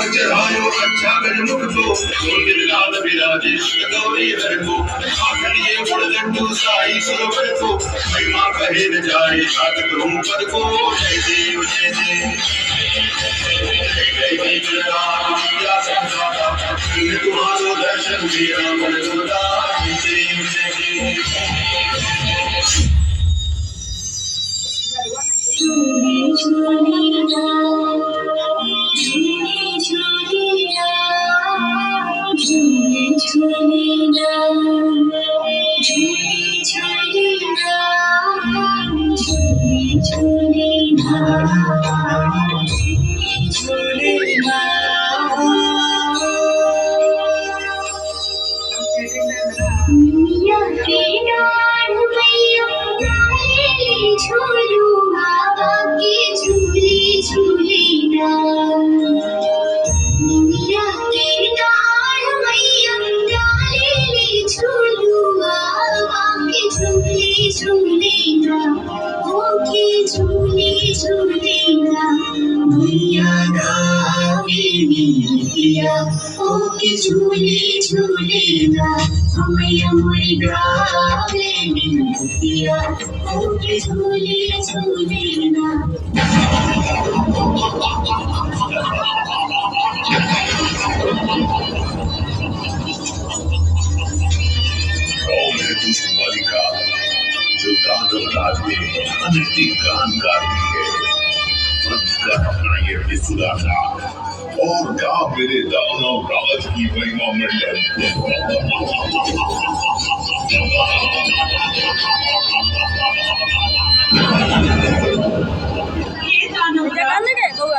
चढ़ायो अच्छा मुख को लाल विराजे गौरी हर को आखिरी मुड़ लड्डू साई सरोवर को महिमा कहे न जाए साधक पर को जय देव जय देव तुम्हारो दर्शन दिया मन दुर्गा जय देव जय देव झूले झूलेगा मैया मोरी गावे मिलतिया ओके झूले झूलेगा बालिका जो दादर राज में अनृति गान गा रही है अपना ये विसुदाना और क्या मेरे दानव राज की महिमा मंडल ये दानव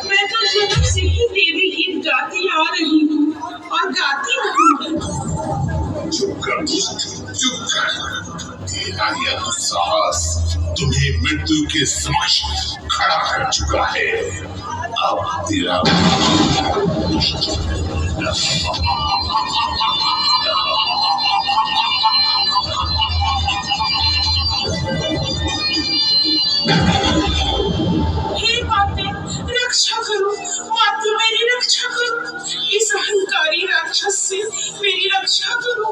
मैं तो जन्म से ही देवी गीत गाती आ रही हूँ और गाती रहूंगी। चुप कर तेरा यह साहस तुम्हें मृत्यु के समक्ष खड़ा कर चुका है। अब तेरा हे माते रक्षा करो, माते मेरी रक्षा करो, इस अहंकारी राक्षस से मेरी रक्षा करो।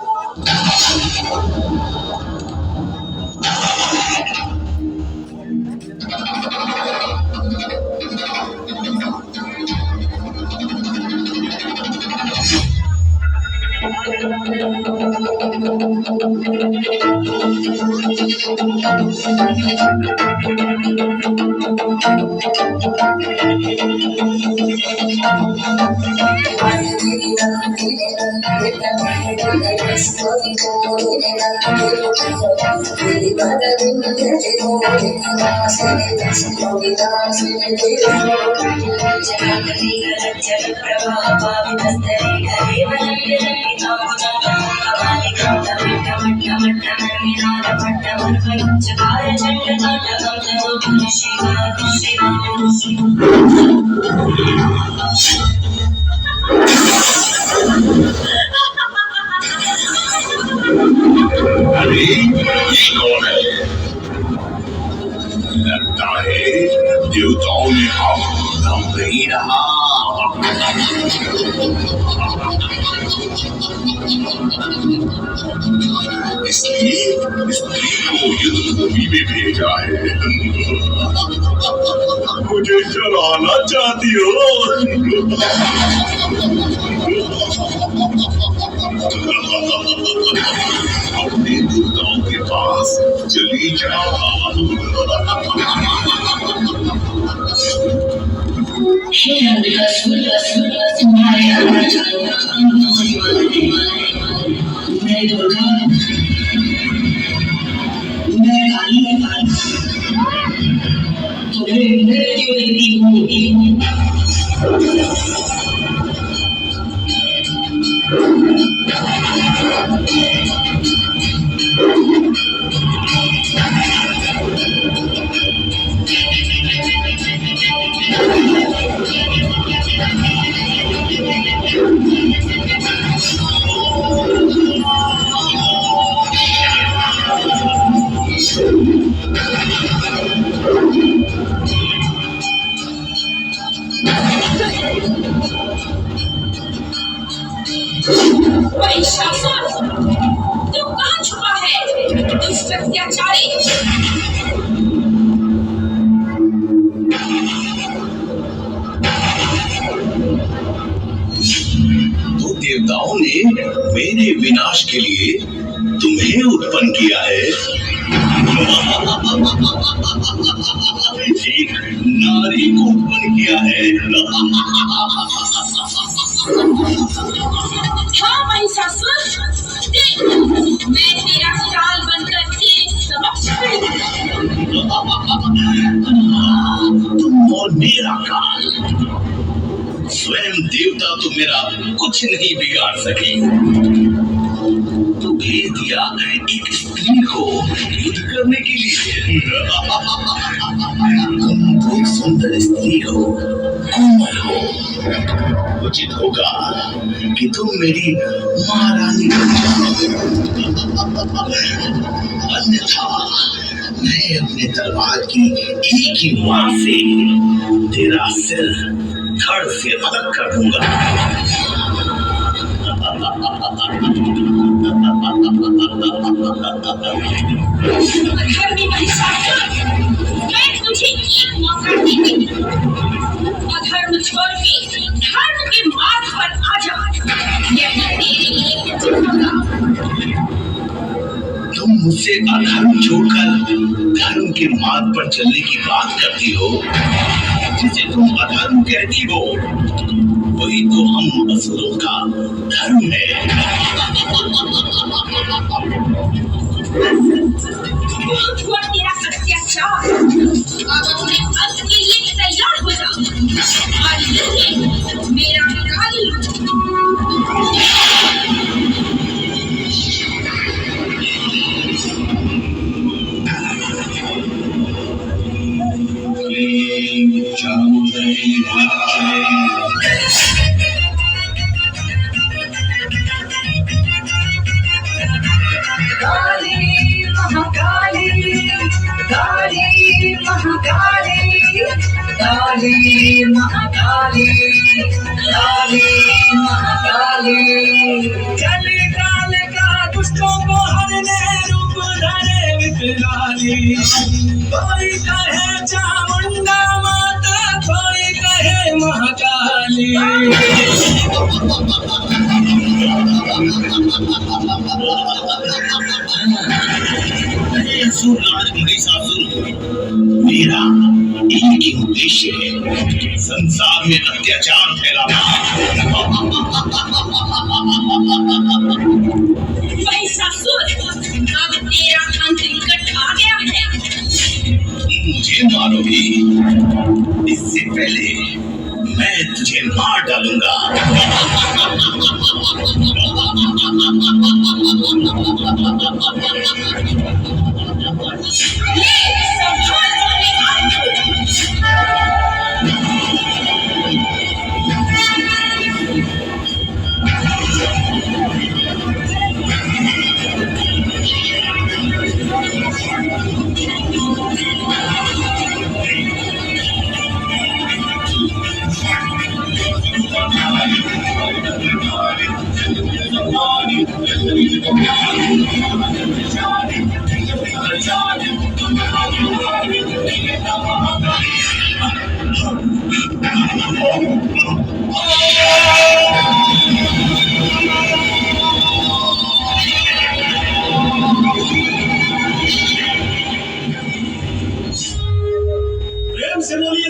लगता है देवताओं ने अब दम नहीं रहा। इसलिए स्त्री को युद्ध भूमि में भेजा है। मुझे चलाना चाहती हो? अपने देवताओं के पास चली जाओ। तुम्हारे महिषासुर, तू कहाँ छुपा है दुष्ट अत्याचारी? तो देवताओं ने मेरे विनाश के लिए तुम्हें उत्पन्न किया है। एक नारी को उत्पन्न किया है। हाँ महिषासुर, देख मैं तेरा काल बनकर तेरे समक्ष खड़ी हूँ। तुम और मेरा काल, स्वयं देवता तो मेरा कुछ नहीं बिगाड़ सके। तो भेज दिया एक स्त्री को युद्ध करने के लिए। तुम बहुत सुंदर स्त्री हो, कोमल हो, उचित होगा कि तुम मेरी महारानी बन जाओ। अन्यथा मैं अपने तलवार की एक ही वार से तेरा सिर धड़ से अलग कर दूंगा। अधर्मी महिषासुर, मैं तुझे एक मौका देती हूँ। अधर्म छोड़ के धर्म के मार्ग पर आ जा, यही तेरे लिए उचित होगा। तुम मुझसे अधर्म छोड़कर धर्म के मार्ग पर चलने की बात करती हो। जिसे तुम अधर्म कहती हो वही तो हम असुरों का धर्म है। बहुत हुआ तेरा अत्याचार, अब अपने अंत के लिए तैयार हो जा और ये ले मेरा काली काली महाकाली, काली महाकाली, काली महाकाली, काली महाकाली। चले काल का दुष्टों को हरने रूप धरे विकराली। कोई कहे चामुंडा माता, कोई कहे महाकाली। मेरा एक ही उद्देश्य है, संसार में अत्याचार फैलाना। महिषासुर, अब तेरा अंत निकट आ गया है। मुझे मारोगी, इससे पहले मैं तुझे मार डालूंगा। प्रेम से बोलिए